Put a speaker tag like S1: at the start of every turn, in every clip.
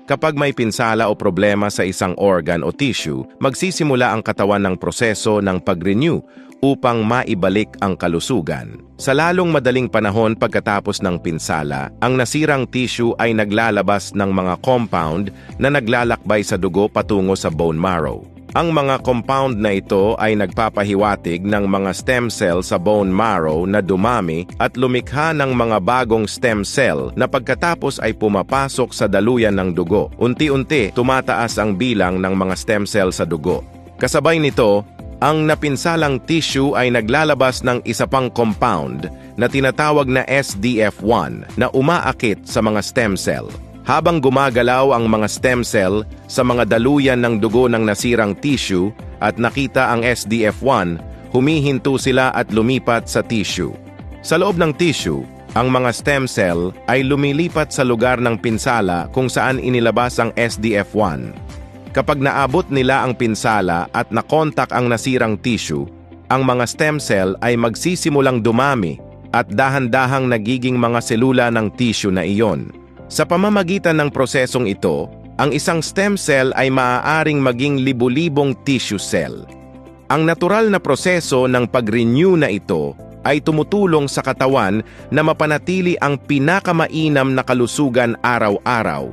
S1: Kapag may pinsala o problema sa isang organ o tissue, magsisimula ang katawan ng proseso ng pag-renew upang maibalik ang kalusugan. Sa lalong madaling panahon pagkatapos ng pinsala, ang nasirang tissue ay naglalabas ng mga compound na naglalakbay sa dugo patungo sa bone marrow. Ang mga compound na ito ay nagpapahiwatig ng mga stem cell sa bone marrow na dumami at lumikha ng mga bagong stem cell na pagkatapos ay pumapasok sa daluyan ng dugo. Unti-unti, tumataas ang bilang ng mga stem cell sa dugo. Kasabay nito, ang napinsalang tissue ay naglalabas ng isa pang compound na tinatawag na SDF1 na umaakit sa mga stem cell. Habang gumagalaw ang mga stem cell sa mga daluyan ng dugo ng nasirang tissue at nakita ang SDF1, humihinto sila at lumipat sa tissue. Sa loob ng tissue, ang mga stem cell ay lumilipat sa lugar ng pinsala kung saan inilabas ang SDF1. Kapag naabot nila ang pinsala at nakontak ang nasirang tissue, ang mga stem cell ay magsisimulang dumami at dahan-dahang nagiging mga selula ng tissue na iyon. Sa pamamagitan ng prosesong ito, ang isang stem cell ay maaaring maging libu-libong tissue cell. Ang natural na proseso ng pag-renew na ito ay tumutulong sa katawan na mapanatili ang pinakamainam na kalusugan araw-araw.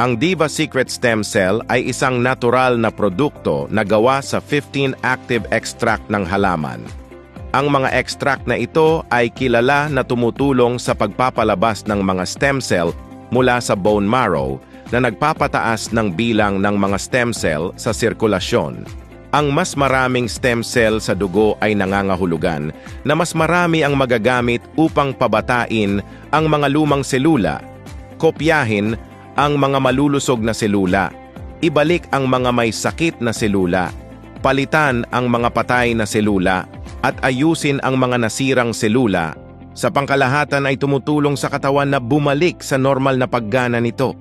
S1: Ang Diva Secret Stem Cell ay isang natural na produkto na gawa sa 15 active extract ng halaman. Ang mga extract na ito ay kilala na tumutulong sa pagpapalabas ng mga stem cell mula sa bone marrow na nagpapataas ng bilang ng mga stem cell sa sirkulasyon. Ang mas maraming stem cell sa dugo ay nangangahulugan na mas marami ang magagamit upang pabatain ang mga lumang selula, kopyahin ang mga malulusog na selula, ibalik ang mga may sakit na selula, palitan ang mga patay na selula, at ayusin ang mga nasirang selula. Sa pangkalahatan ay tumutulong sa katawan na bumalik sa normal na paggana nito.